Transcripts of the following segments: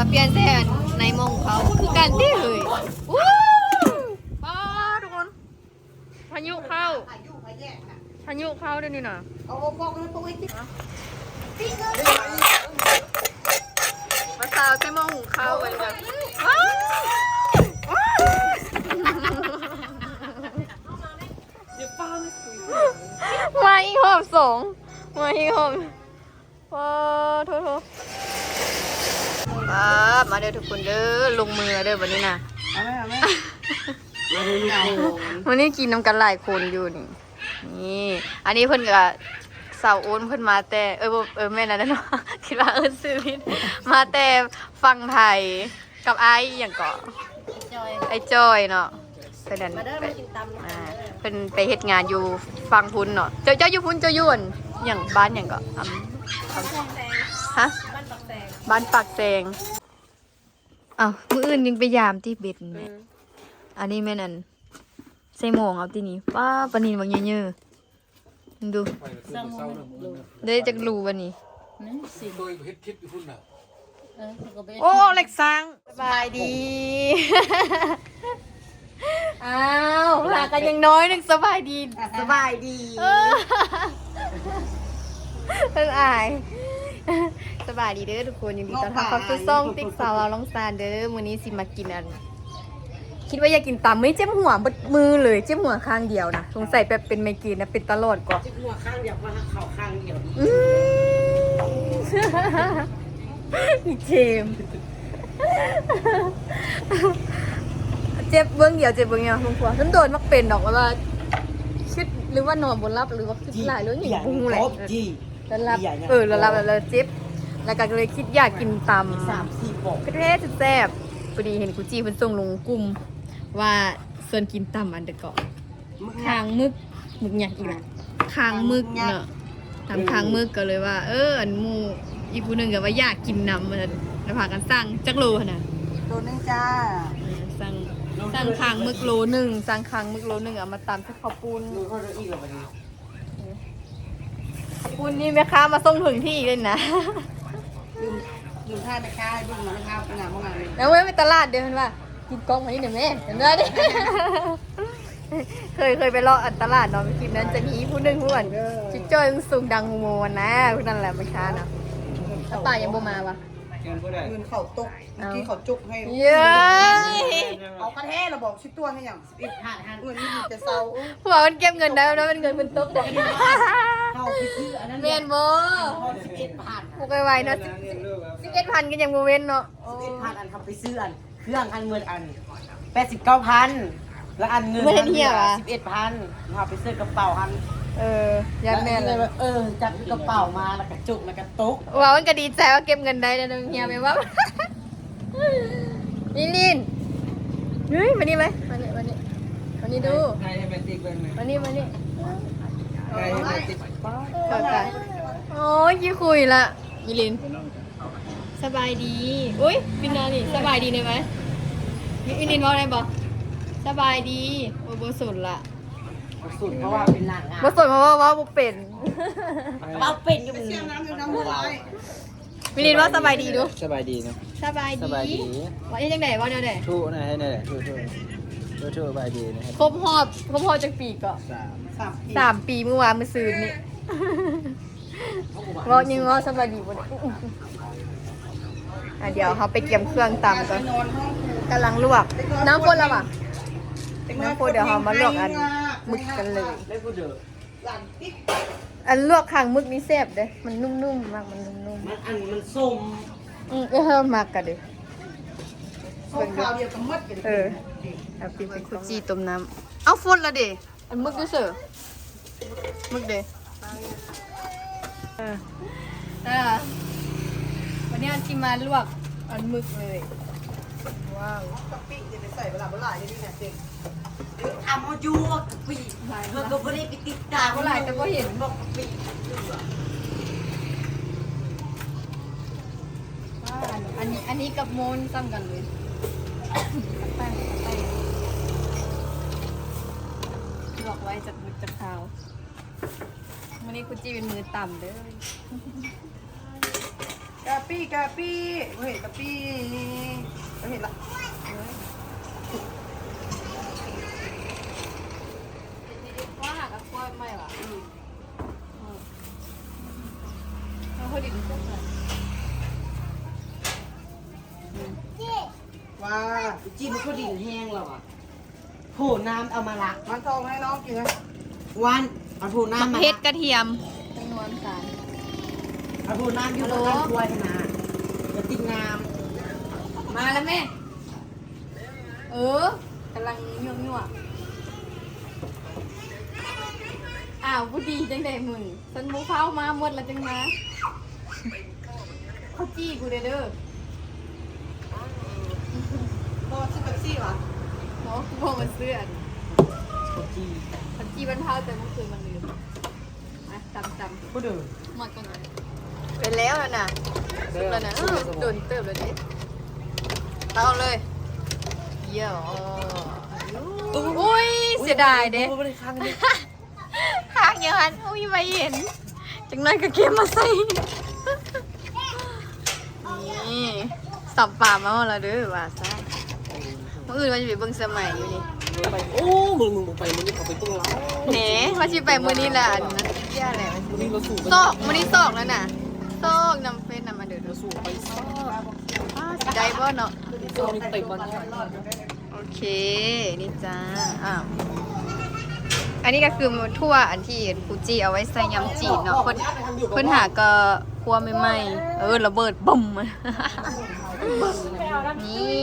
เปลี่ยนแทนในมงเขาคือการที่เลยวู้ป้าทุกคนพายุเข้าพายุเข้าด้วยนี่นะมาสาวใช้มงเข้าไปเลยมาอีกหอบสองมาอีกหอบว้าโทษมาเด้อทุกคนเด้อลงมือเด้อวันนี้นะวันนี้กินน้ำกันหลายคนอยู่นี่อันนี้เพิ่นกับสาวโอนเพิ่นมาแต่แม่นั่นเนาะคิดว่าซื้อผิดมาแต่ฟังไทยกับไอ้อย่างเกาะไอ้จอยเนาะเพิ่นเป็นไปเฮ็ดงานอยู่ฟังพุนเนาะเจ้าอยู่พุนเจ้ายุ่นอย่างบ้านอย่างเกาะฮะบ้านปากแซงอ้าวมื้ออื่นยังไปยามที่เบ็ดแม่อันนี้แม่นั่นใส่หมองเอาที่นี่ป้าปนินบางเยอะๆดูได้จักรูวันนี้โอ้เล็กซังสบายดีอ้าวหากันยังน้อยนึงสบายดีเพิ่งอายสบายดีเด้อทุกคนยินดีต้อนรับเข้าสู่ช่องติ๊กสาวลาวลองซานเด้อมื้อนี้สิมากินอันคิดว่าอยากกินตำไม่เจ็บหัวบดมือเลยเจ็บหัวข้างเดียวนะสงสัยแบบเป็นไมเกรนนะเป็นตลอดกว่าเจ็บหัวข้างเดียวว่าเข่าข้างเดียวเจมเจ็บเบื้องเดียวเจ็บเบื้องเดียวลุงผัวฉันโดนมักเป็นดอกว่าคิดหรือว่านอนบนรับหรือว่าคิดหลายเรื่องอย่างพุ่งแหละแล้วรับแล้วรับแล้วเจ็บแล้วก็เลยคิดอยากกินตำ3-4 ปอกกระเทศแซ่บพอดีเห็นกูจีเพิ่นส่งลงกลุ่มว่าส่วนกินตำอันเดอร์เกาะคางมึกใหญ่อีกละคางมึกเนาะตำคางมึกก็เลยว่าอันหมูอีกผู้หนึ่งก็ว่าอยากกินน้ำมันแล้วพากันสั่งจักโลนะโลนึงจ้าสั่งคางมึกโลนึงสั่งคางมึกโลนึงเอามาตำใส่ข้าวปุ้นข้าวปุ้นนี่แม่ค้ามาส่งถึงที่เลยนะดื่มท่าไปค้าดื่มมาข้าวขนาดเมื่อวานแล้วไปตลาดเดี๋ยวเห็นว่ากินกล้องมานี่เดี๋ยวแม่เห็นด้วยดิเคยไปรออันตลาดเนาะไปกินนั้นจะมีผู้หนึ่งผู้อื่นชิจ้อยสูงดังโมนนะผู้นั่นแหละไม่ช้านะแล้วป่ายังบ่มาวะเงินเขาตกเมื่อกี้เขาจุกให้เยอะเอากระแทกเราบอกชิดตัวให้อย่าง11,000เงินนี่จะเศร้าหัวมันเก็บเงินได้แล้วมันเงินมันตกได้เขาไปซื้ออันนั้นเมียนโบ11,000พวกไวๆเนาะ11,000ก็ยังโมเว้นเนาะ11,000อันเขาไปซื้ออันเครื่องอันเงินอัน89,000แล้วอันเงิน11,000เขาไปซื้อกระเป๋าอันยันแม่เลยจับกระเป๋ามาแล้วก็จุกแล้วก็ตกว้าวมันก็ดีใจว่าเก็บเงินได้นะเฮียไปว่าลินเฮ้ยมานี่ไหมมานี่ดูมานี่โอ้ยยี่คุยละมิลินสบายดีอุ้ยปินานี่สบายดีเลยไหมมิลินว่าอะไรบอกสบายดีโอ้โบสุดละสุดเพราะว่าเป็นหลังงานโบสุดเพราะว่าโบเป็นว่าเป็นอยู่เสียงน้ำอยู่น้ำหัวมิลินว่าสบายดีดูสบายดีเนาะสบายดีว่าที่จังไหนว่าเนี่ยทูนะให้เนี่ยทูสบายดีนะครบหอบจากปีก็3 ปีเมื่อวานเมื่อซืนนี่ว่ายังว่าสบายดีบ่เนี่ยเดี๋ยวเขาไปเก็บเครื่องตำก่อนกำลังลวกน้ำข้นแล้วป่ะน้ำข้นเดี๋ยวเขามาลวกอันมึกกันเลยอันลวกคางมึกนี่แซ่บเด้มันนุ่มๆมากมันนุ่มๆมันส้มเพิ่มมากกันดิส้มข้าวเดียวกับมดกันเอาปีเป็นคุจีต้มน้ำเอาฟดละเด้อันมึกดูเสือมึกเด้วันนี้อันที่มาลวกอันมึกเลยว้าวกะปิจะไปใส่เวลาเมื่อไหร่นี่เนี่ยเจ๊ทำเอาอยู่กะปิเธอก็ไม่ได้ไปติดตามเมื่อไหร่แต่ก็เห็นบอกกะปิอันนี้กับโมนซ้ำกันเลยแป้งลวกไว้จากมือจากเท้าวันนี้คุณจีเป็นมือต่ำเด้อ กะปี้กะปี้เฮ้ยกะปี้เห็นละ ว่าหากับกล้วยไม่หรอเราพอดีมันจะเกิด ว้าจีมันก็ดินแห้งแล้วอ่ะโผล่น้ำเอามาละมันทองให้น้องกินนะวันเอาโผล่น้ำมา เผ็ดกระเทียมเป็นนวลสาร เอาโผล่น้ำอยู่ตรงนั้นควายขนาดจะติดน้ มาแล้วแม่กำลังยั่วอ้าวบุดีจังไดมึงฉันมูเข้ามาหมดแล้วจังนะเขาจี้กูเด้อ ำพ่อซื้อเป๊ปซี่เหรอ เนาะกูบอกมันเสื้อ โคจี เขาจี้บันเทาแต่เมื่อคืนมันลืมอ่ะจำ ก็เดิน หมดกันเป็นแล้วน่ะสุดแล้วนะโดนเติบเลยดิเอาเลยเยี่ยวอุ้ยเสียดายเด้ ไม่ได้ค้างเลย ข้างอย่างนั้นอุ้ยไม่เห็นจังนั้นก็เก็บมาใส่นี่สับป่ามาหมดแล้วเด้อว่าซะเมื่ออื่นมันจะไปเบิ่งสมัยอยู่นี่ โอ้มึงไปมึงเอาไปตรงเรา เน่มาชิไปมื้อนี้ล่ะอันนั้นเที่ยอะไรวะ มึงเราสูบ ซอกมื้อนี้ซอกแล้วน่ะซอกนำเฟซนำมาเด้อ เราสูบไปซอก สิได้บ่เนาะ ซอกนี่เตะบอล โอเค นี่จ้า อ้าว อันนี้ก็คือทั่วอันที่ฟูจิเอาไว้ใส่ยำจีนเนาะเพิ่นหาก็ครัวใหม่ๆระเบิดบุ่ม นี่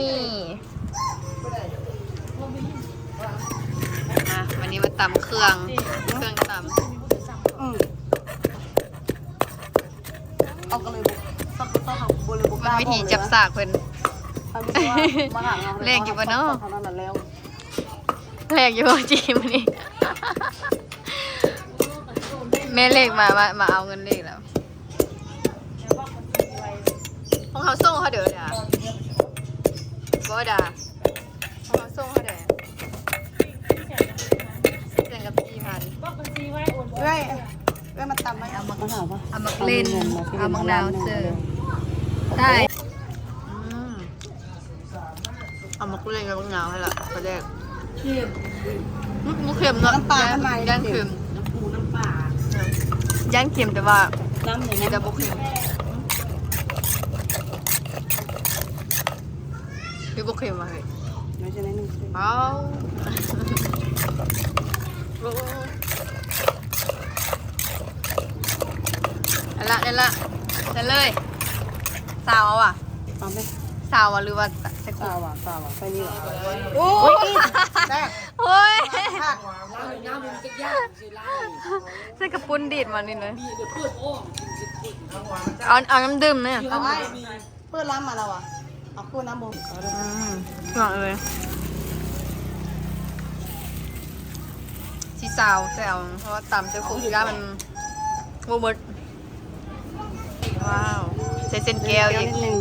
วันนี้มาตำเครื่องตำ เอากันเลยซับโบเลยบุก มันวิธีจับสากเพิ่น แรงอยู่ปะเนาะ แรกอยู่ว่าจีมันนี่ แม่เลขมาเอาเงินเลขแล้วของเขาส่งเขาเดี๋ยวด่าบ่ด่าของเขาส่งเขาเดี๋ยวเสียงกับ4,000 เฮ้ยมาตำไหมเอามาหาปะ เอามักเล่นเอามักนาวเสิร์ฟได้เอามักเล่นกับมักนาวให้ละประเด็ก เค็ม มุกเค็มเนาะ น้ำปลาทำไม ย่างเค็ม น้ำปูน้ำปลา ย่างเค็มแต่ว่า น้ำไหน แต่ น้ำ บุกเค็มพี่บุกเค็มมาเลย ไม่ใช่หนึ่ง เอานั่นละนั่นเลยสาวอ่ะ เอาไหม สาวอ่ะหรือว่าใส่คุ สาวอ่ะใส่นี่หรอ โอ้ย ได้ โอ้ย น้ำมันจะยาก ใส่กระปุ้นดีดมานี่เลย เดี๋ยวเพื่อนอ้อม เอาน้ำดื่มเนี่ย เอาไว้เพื่อนล้ำมาแล้วอ่ะเอาคู่น้ำบ่ม หวังเลยชีสาวแซวเพราะว่าตำเจ้าคุกย่ามันโมเบิร์ตว้าวใส่เส้นแก้วอีก นิดนึง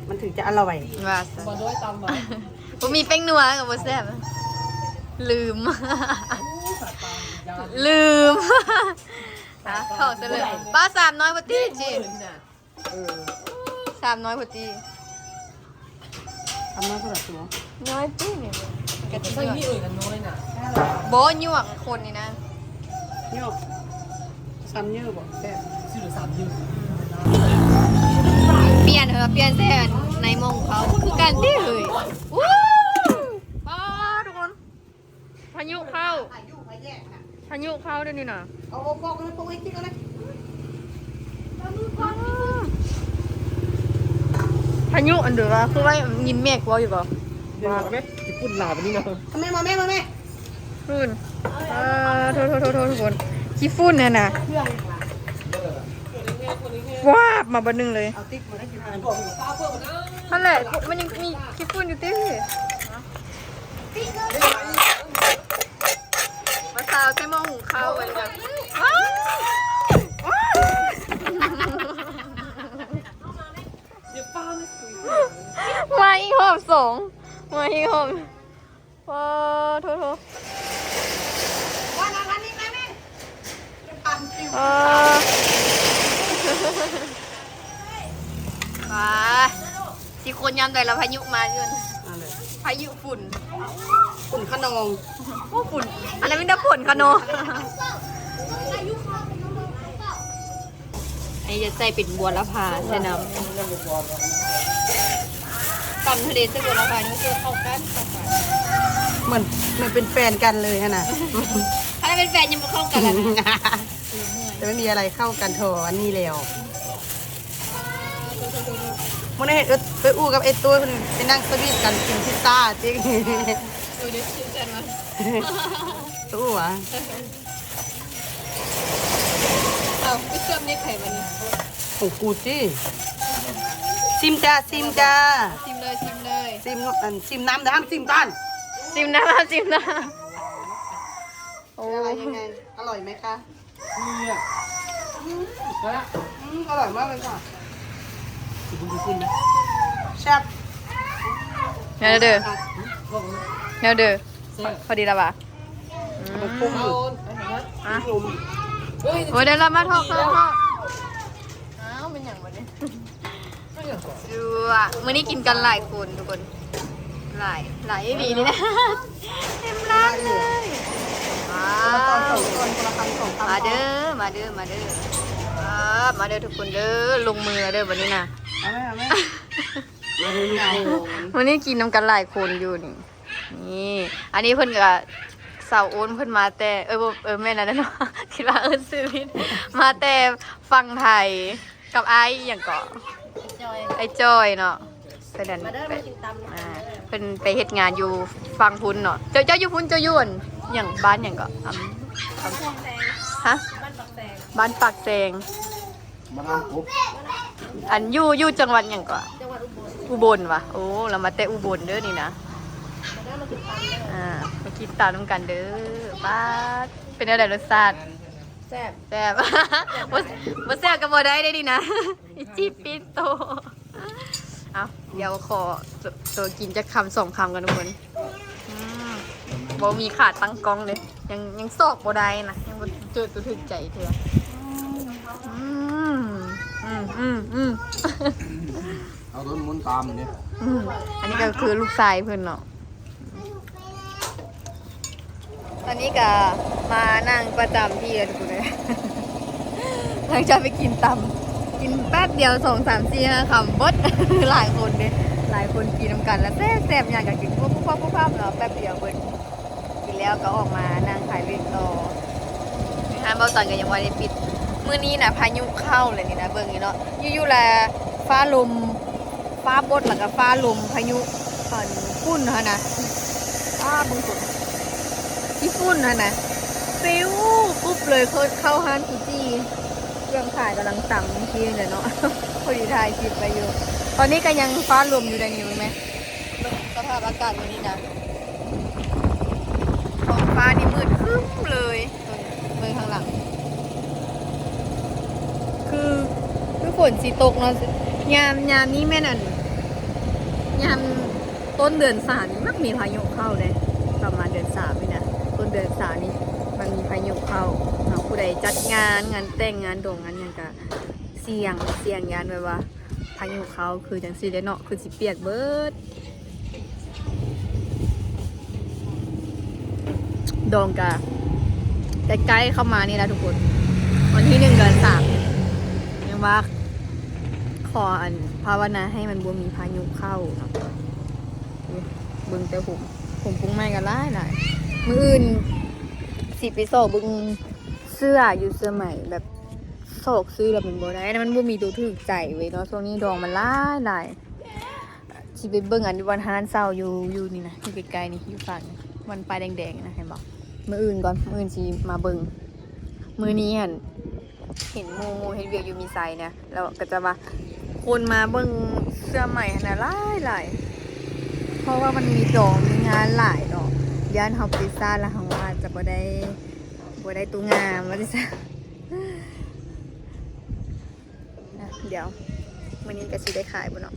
มันถึงจะอร่อย ว่าซะมาด้วยตำบ่ผมมีแป้งนัวกับโบแซ่บลืม ลืมฮะเข้าซะเลยป้า300พอดีจี300พอดี ทำน้ำสลัดตัว น้อยตี้เนี่ยกะทิ ใส่นี่กันน้อยน่ะ โบหยวกคนนี่นะ เนี่ยซ้ำเยอะบ่แซ่บซื้อซ้ำเยอะ เปลี่ยนเปลี่ยนแซ่ในมงเขาคือการที่เฮ้ยว้าวป้าทุกคนพายุเข้าพายุเข้าด้วยนี่น่ะ เอาปอกกันปอกไอ้กิ๊กกันเลย พายุอันเดือดคือว่ายินเมฆว่าอยู่ป่ะ มาไหมญี่ปุ่นลาบนี่เนาะมาแม่ ฝุ่นโทษทุกคนขี้ฝุ่นเนี่ยนะว้าบมาบันหนึ่งเลย เอาติ๊กมาได้กี่พัน นั่นแหละมันยังมีขี้ฝุ่นอยู่ที่มาสาวใช้หม้อหุงข้าวไว้แบบว้าวมาอีกหอบสองมาอีกหอบว้าโทษ ว่าร้านนี้แม่ปั่นติว เออ ว้าสิคนยามใดแล้วพายุมาเกิน อะไร พายุฝุ่น ฝุ่นขนอง โอ้ฝุ่นอันนั้นไม่ได้ฝุ่นคะโนอันนี้จะใส่ปิดบัวละพาใส่น้ำตำทะเลใส่บัวละพานี่คือเข้ากันเข้ากัน เหมือนเป็นแฟนกันเลยฮะนะ ถ้าเป็นแฟนยังไม่เข้ากันเลยนะ แต่ไม่มีอะไรเข้ากันโถอันนี้แล้วมันเห็นไปอู้กับไอ้ตัวคนไปนั่งสวีทกันกินพิซซ่าจริง ดูดิชื่อแฟนมัน อู้หวะ เอาพี่เชื่อมนี่ไข่มันนี่ ของกูจี้ซิมจ้าซิมจ้า ชิมเลยชิมเลย ซิมน้ำแต่ห้ามซิมต้าน ชิมนะชิมนะโอ้ อะไรยังไงอร่อยไหมคะอร่อยมากเลยค่ะแซ่บ เดี๋ยวเด้อเดี๋ยวเด้อพอดีแล้วป่ะ มันปุ้มอยู่ อ่ะ ปุ้ม โอ้ยเดี๋ยวเรามาทอดอ้าวเป็นอย่างวันนี้ดูอ่ะมื้อนี้กินกันหลายคนทุกคนหลายดีนี่นะเต็มร้านเลยว้า ส ว องคนคนละคำสองคำ มาเด้อมาเด้อมาเด้อครับมาเด้อทุกคนเด้อลงมือเด้อวันนี้นะ เอาไหมมาดูลูกโป่ง วันนี้กินน้ำกันหลายคนอยู่นี่นี่อันนี้เพิ่นกับสาวโอนเพิ่นมาแต่แม่นั่นนะเนาะ คิดว่าซื้อผิดมาแต่ฟังไทยกับไอ้อย่างเกาะไอ้จอยเนาะไปดันไปเพิ่นไปเฮ็ดงานอยู่ฟังพุ้นเนาะเจ้าอยู่พุ้นเจ้ายุ่นอย่างบ้านอย่างเกาะฮะบ้านปากแซง มาทำปุ๊บ อันอยู่จังหวัดอย่างเกาะอุบลวะโอ้เรามาแต่อุบลเด้อนี่นะมากินตามน้ำกันเด้อป้าดเป็นอะไรรสชาติแซ่บแซ่บ บ่แซ่บกับบ่ได้ดินะอีจีปิโตเอาเดี๋ยวขอตัวกินจะคำสองคำกันทุกคนบ่มีขาดตั้งกล้องเลยยังซอกบ่ได้นะยังบ่เจอตัวถึกใจเธอเอาต้นมุนตามเนี่ย อันนี้ก็คือลูกชายเพื่อนเนาะตอนนี้ก็มานั่งประจำที่กันทุกคนเลย หลังจากไปกินตำกินแป๊บเดียว2 3 4 5คำบด หลายคนเลยหลายคนกินน้ำกันแล้วแซ่บๆอย่างกับกินปุ๊บเนาะแป๊บเดียวเบิดกินแล้วก็ออกมานั่งขายเล่นต่อห้างเบาตันก็ยังว่าได้ปิดมื้อนี้นะพายุเข้าเลยนี่นะเบิ่งนี่เนาะอยู่ๆแลฟ้าลมฟ้าบดแล้วก็ฟ้าลมพายุฝุ่นฮะนะฟ้าบึงฝนที่ฝุ่นฮะนะฟิวปุ๊บเลยเข้าห้างอีจี้เครื่องขายกำลังสั่งทีเลยเนาะ พอดีถ่ายคลิปไปอยู่ตอนนี้ก็ยังฟ้าลมอยู่ในนี้ไหมสภาพอากาศวันนี้นะท้องฟ้านี่มืดครึ้มเลยเมืองข้างหลังคือฝนสีตกเนาะยามนี้แม่นั่นยามต้นเดือน3นี่มักมีพายุเข้าเลยประมาณเดือน3นี่นะต้นเดือน3นี่มันมีพายุเข้าผู้ใดจัดงานแต่งงานโด่งงานอย่างกะเสี่ยงงานแบบว่าพายุเข้าคือจังซี่เด้เนาะคือสิเปียกเบิดดองกะใกล้ๆเข้ามานี่แล้วทุกคนวันที่1 เดือน 3ยังว่าขอภาวนาให้มันบ่มีพายุเข้าเนาะเบิ่งแต่ผมปุ้งไม้กันหลายมื้ออื่นสิไปสอบเบิ่งเสื้ออยู่เสื้อใหม่แบบโศกซื้อแล้วมันบ่ได้มันบ่มีตัวถูกใจเว้ยเนาะช่วงนี้ดองมันหลายสิไปเบิ่งอันวันฮานเซาอยู่นี่นะอยู่ไกลๆนี่อยู่ฝั่งวันปลายแดงๆนะเห็นบ่มื้ออื่นก่อนมื้ออื่นสิมาเบิ่งมื้อนี้หั่นเห็นโมเห็นเวียกอยู่มีไซเนี่ยแล้วก็จะมาคนมาเบิ่งเสื้อใหม่ขนาดหลายเพราะว่ามันมีดองมีงานหลายดอกย่านเฮาไปซ่าแล้วเฮาว่าจะบ่ได้ตัวงามว่าสิซะเดี๋ยวมื้อนี้ก็สิได้ขายบ่เนาะ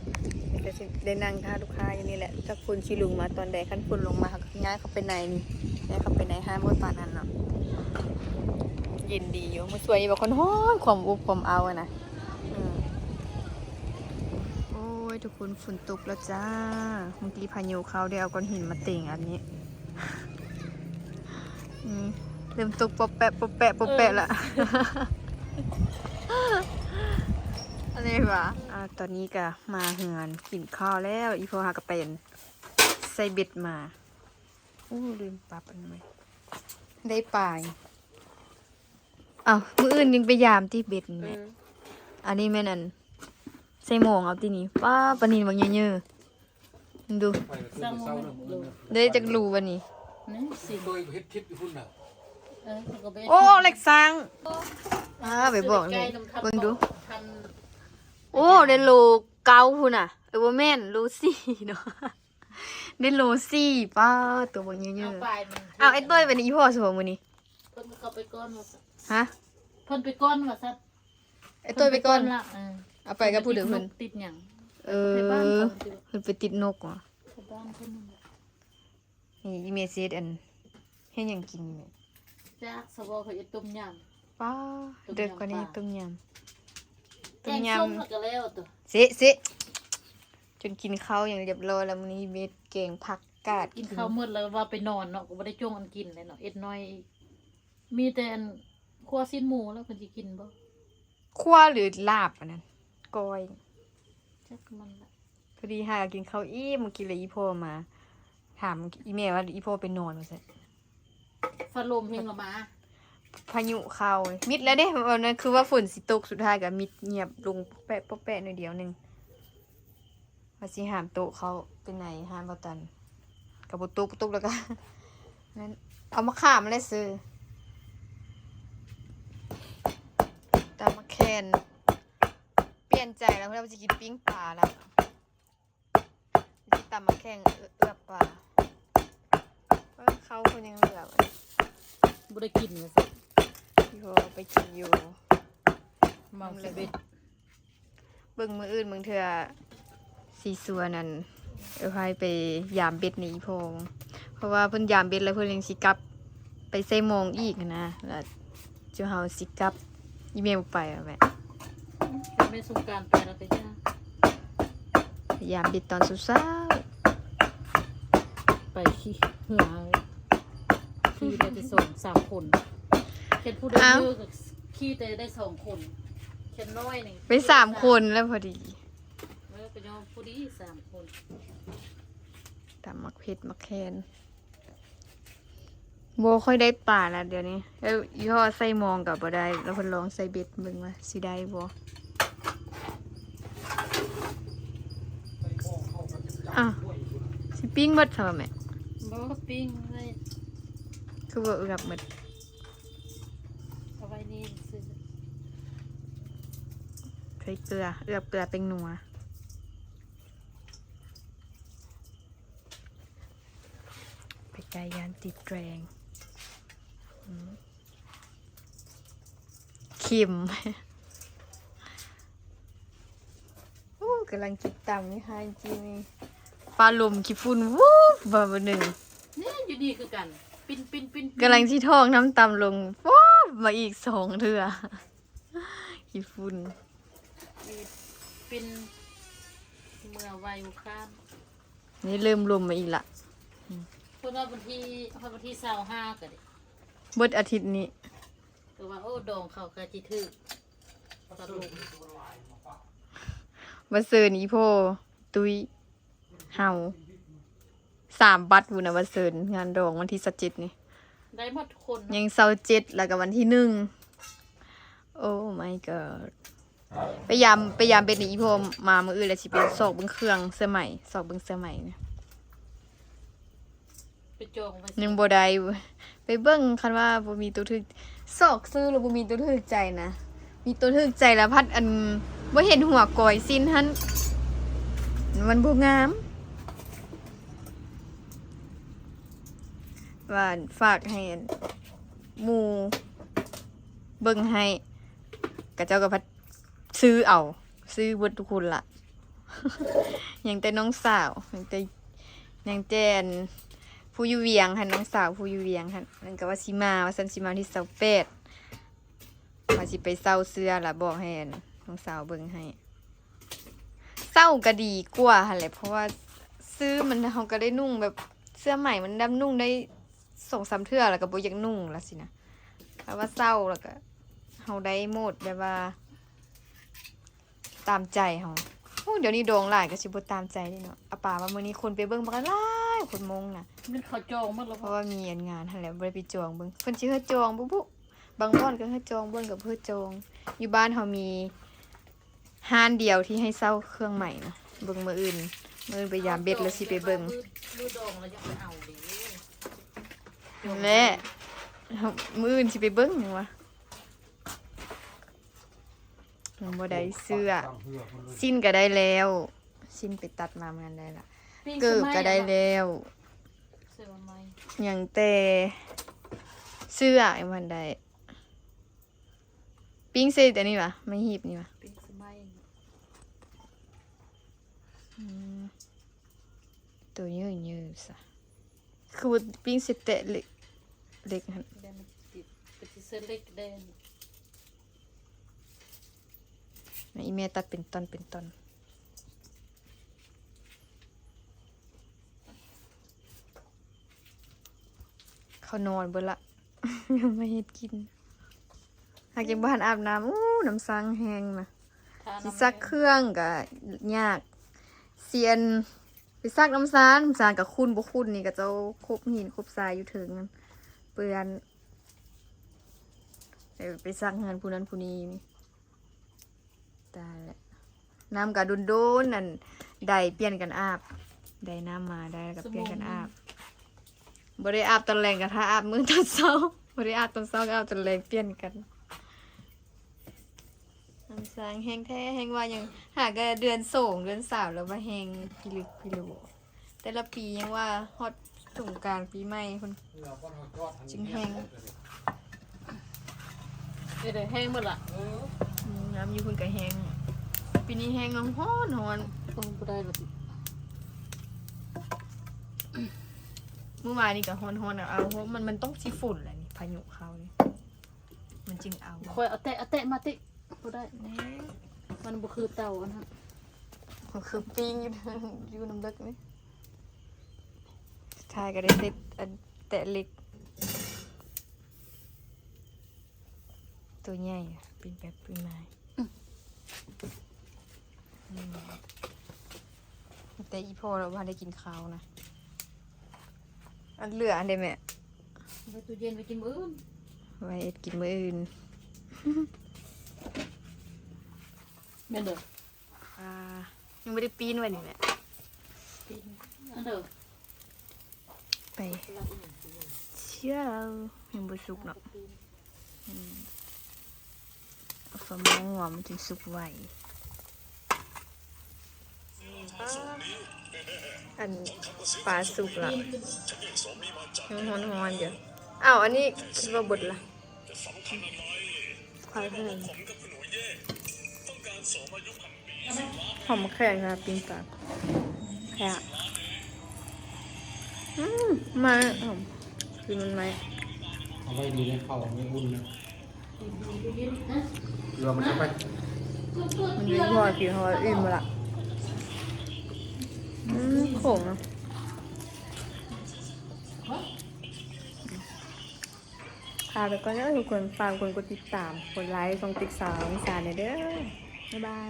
ก็สิได้นั่งท่าลูกค้าอยู่นี่แหละถ้าฝนสิลงมาตอนใดคันฝนลงมาเขาก็ย้ายเข้าไปในนี่ย้ายเข้าไปในห้างบ่ปานนั้นเนาะเย็นดีอยู่มันสวยแบบคนฮ้อนความอุบความเอาอะนะโอ้ ฝนตกแล้วจ้าเมื่อกี้พายุเขาได้เอาก้อนหินมาเต่งอันนี้เริ่มตกปะแปะปะแปะปะแปะละอะไรวะตอนนี้ก็มาเหือนกินข้าวแล้วอีพอหากระเป็นใส่เบ็ดมาลืมปรับอันไหมได้ปลายมื้ออื่นยังไปยามที่เบ็ดแม่อันนี้แม่นั่นใส่หมองเอาที่นี่ป้าปลานินบางเยอะๆมึงดู เศร้าเศร้าเลยมึง ได้จากรูวันนี้ นี่สิ โดยเฮ็ดคลิปอยู่พุ่นน่ะ มันก็ไป โอ้เล็กซังไปบอกนี่เบิ่งดู ทัน โอ้ได้โลเก้าพุ่นน่ะว่าแม่นโลสี่เนาะได้โลสี่ป้าตัวบางเย เอา อะ ไป ๆไอ้ต้อยเป็นอีพ่อสวงมื้อนี้ เพิ่นก็ไปก้อนว่า ฮะ เพิ่นไปก้อนว่าซัด ไอ้ต้อยไปก่อน ละ เอาไปกับผู้เดือเพิ่น ติดหยัง เพิ่นไปติดนกว่ะ ไปบ้านเพิ่น นี่อีเมซีดอันเฮ็ดหยังกินนี่ จ้าสวอเขาจะต้มย ป้าเด็กกว่านี้ต้มยำ ำ ต้ แก ม ง ย ส้มก็แล้วตัว ำสิจนกินข้าวอย่างเรียบร้อยแล้วมื้อนี้เม็ดแกงผักกาด กินข้าวมืดแล้วว่าไปนอนเนาะก็บ่ได้จ้องอันกินเลยเนาะเอ็ดน้อย มีแต่อันครัวสิ้นหมูแล้วเพิ่นสิกินบ่ คั่วหรือลาบอันนั้นก้อย จักมันละ พอดีหากินข้าวอิ่มเมื่อกี้เลยอีพ่อมา ถามอีเมลว่าอีพ่อไปนอนว่าซั่น ฟ้าลมเพลงละมา พายุเข้ามิดแล้วเด้วันนั้นคือว่าฝนสิตกสุดท้ายก็มิดเงียบลงแปะแปะหน่อยเดียวนึงว่าสิหามโต๊ะเขาเป็นไหนหามบ่ตันกับบ่ตกแล้วก็นั้นเอามาข้ามแล้วซื้อตามมาแคนเปลี่ยนใจแล้วเราจะกินปิ้งปลาแล้วจะตามมาแข่งเอือบปลาเขาคนยังเหลือไว้ บ่ได้กินว่าซั่น พี่โหไปกินอยู่ เมาสิเบ็ด เบิ่งมืออื่นมึงเถื่อสีสัวนั่นพายไปยามเบ็ดหนีพงเพราะว่าเพิ่นยามเบ็ดแล้วเพิ่นยังสิกลับไปใส่โมงอีกนะแล้วเจ้าเฮาสิกลับอีเมลไปอ่ะแม่ แม่สงกรานต์ไปแล้วก็จ้า ยามเบ็ดตอนเช้า ไปขี้เหงื่อขี้ได้ไปส่ง3 คนเข็นผู้เดินเยอะกับขี้แต่ได้2 คนเข็นน้อยนี่ ๆไป3 คนแล้วพอดี ไปยอมผู้ดี3 คน ตามมักเผ็ดมักแคนโบค่อยได้ป่าแล้วเดี๋ยวนี้แล้วยี่ห้อใส่มองกับบ่ได้แล้วเพิ่นลองใส่เบ็ดเบิ่งว่าสิได้บ่สิปิ้งหมดซะบ่แม่ บ่ปิ้งเลย คือบ่เอือบหมด เอาไว้นี่ซื้อ ใส่เกลือเอือบเกลือเป็นนัวไปไกลยานติดแรงเค็ม กำลังคิดตำนี่ฮะจริงนี่ปลาลมขี้ฝุ่นวูบบ่หนึ่ง นี่อยู่นี่คือกัน ปิ้นกำลังที่ท้องน้ำตำลงวูบมาอีก2 เทื่อขี้ฝุ่น ปิ้นเมื่อไวอยู่ข้าม นี่เริ่มลมมาอีกละ เพิ่นว่าวันที่25ก็ได้ เบิดอาทิตย์นี้ แต่ว่าโอ้ดองเขาก็สิถึกสรุป มาเซินอีโพตุยเฮา3 บัตรบุนะมาเซินงานดองวันที่17นี่ ได้หมดทุกคน ยัง27แล้วก็วันที่1โอ้ my god พยายามเป็นอีโพมามื้ออื่นแล้วสิไปสอกเบิ่งเครื่องเสื้อใหม่สอกเบิ่งเสื้อใหม่เนี่ย ไปจองไว้ ยังบ่ได้ไปเบิ่งคันว่าบ่มีตัวถึกสอกซื้อแล้วบ่มีตัวถึกใจนะ มีตัวถึกใจแล้วพัดอันบ่เห็นหัวก้อยสิ้นหั่นมันบ่งามว่าฝากให้หมู่เบิ่งให้กะเจ้าก็พัดซื้อเอาซื้อเบิดทุกคนล่ะ ยังแต่น้องสาวยังแต่อันผู้อยู่เวียงหั่นน้องสาวผู้อยู่เวียงหั่นนั่นก็ว่าสิมาว่าซั่นสิมาที่28ว่าสิไปเซาเสื้อล่ะบอกให้อันน้องสาวเบิ่งให้ เศร้าก็ดีกว่าหั่นแหละเพราะว่าซื้อมันเขาก็ได้นุ่งแบบเสื้อใหม่มันดำนุ่งได้2-3เทื่อแล้วก็บ่อยากนุ่งแล้วสินะเพราะว่าเศร้าแล้วก็เฮาได้โหมดแบบว่า ตามใจเฮาโอ้เดี๋ยวนี้โด่งหลายก็สิบ่ตามใจเด้เนาะอาป่าว่ามื้อนี้คนไปเบิ่งบักหลายคนมงน่ะ มันเขาจองหมดแล้ว เพราะว่ามีงานหั่นแหละบ่ได้ไปจองเบิ่งเพิ่นสิเฮ็ดจองบุบางบ่อนก็เฮ็ดจองเบิ่งก็เฮ็ดจอง อยู่บ้านเฮามีห้านเดียวที่ให้เซาเครื่องใหม่นะเบิ่งมื้ออื่นไปยามเบ็ดแล้วสิไปเบิ่ง มือดองแล้วยังไปเอาดิ และมื้ออื่นสิไปเบิ่งหยังวะยังบ่ได้เสื้อสิ้นก็ได้แล้วสิ้นไปตัดมาเหมือนกันได้ละเกิบก็ได้แล้ว เสื้อไม้ อย่างแต่เสื้อไอ้มันได้ปิ้งเซแต่นี่วะไม่หีบนี่วะ เป็นสมัย อืมตัวเยอะเยอะซะคือปิ้งเซแต่เล็กเล็กหั่น แดนติดเป็นเสื้อเล็กแดน อีเมตัดเป็นตอนเป็นตอนเขานอนเบิดละ ยังไม่เฮ็ดกินหากยังบ้านอาบน้ำอู้น้ำซังแห้งนะสิซักเครื่องก็ยากเซียนไปซักน้ำซานกับคุณบ่คุณนี่ก็เจ้าคบหินคบทรายอยู่ถึงนั่นเปื้อนไปซักงานผู้นั้นผู้นี้นี่ตายแล้วน้ำกับโดนๆนั่นได้เปลี่ยนกันอาบได้น้ำมาได้แล้วก็เปลี่ยนกันอาบบ่ได้อาบตอนแรงกับถ้าอาบมื้อตอนเช้าบ่ได้อาบตอนเช้าก็อาบตอนแรงเปลี่ยนกันน้ำสางแห้งแท้แห้งว่ายังหากเดือนสองเดือนสามแล้วว่าแห้งพิลึกพิโลแต่ละปียังว่าฮอดสงกรานต์ปีใหม่คน จึงแห้ง เดี๋ยวแห้งหมดละ น้ำอยู่คนก็แห้งปีนี้แห้งร้อนฮ้อนฮ้อน คงบ่ได้หรอก เมื่อวานนี่ก็ฮ้อนฮ้อนเอาเพราะมันต้องสิฝุ่นแหละนี่พายุเข้านี่มันจึงเอา คอยเอาแตะมาติบ่ได้แน่มันบ่คือเต่าอันนั้น มันคือปิ้งอยู่ อยู่น้ำลึกนี่ทายก็ได้เต็ดอันแตะเล็กตัวใหญ่อะเป็นแบบปีใหม่แต่อีพ่อเราพาได้กินข้าวนะอันเหลืออันเดแม่ ไว้ตู้เย็นไว้กินมื้ออื่น ไว้เอ็ดกินมื้ออื่น แม่นเด้อ ยังไม่ได้ปีนไว้นี่แหละ อันเด้อ ไปเชื่อเรายังบ่สุกเนาะเอาฝามองหัวมันจึงสุกไวอันปลาสุกละฮ้อนๆเดี๋ยวอ้าวอันนี้คิดว่าบดละควายเพื่อนหอมแข็งนะปิ้งปลาแค่มาหอมคือมันไหม เอาไว้ดีนะเข้าไม่อุ่นนะ ตู้เย็นนะ เรือมันจะไป มันยิ่งพอกินเพราะว่าอิ่มละโขงอะพาไปก่อนเด้อทุกคนฝากคนกดติดตามกดไลค์กดติดสาวสารเด้อบ๊ายบาย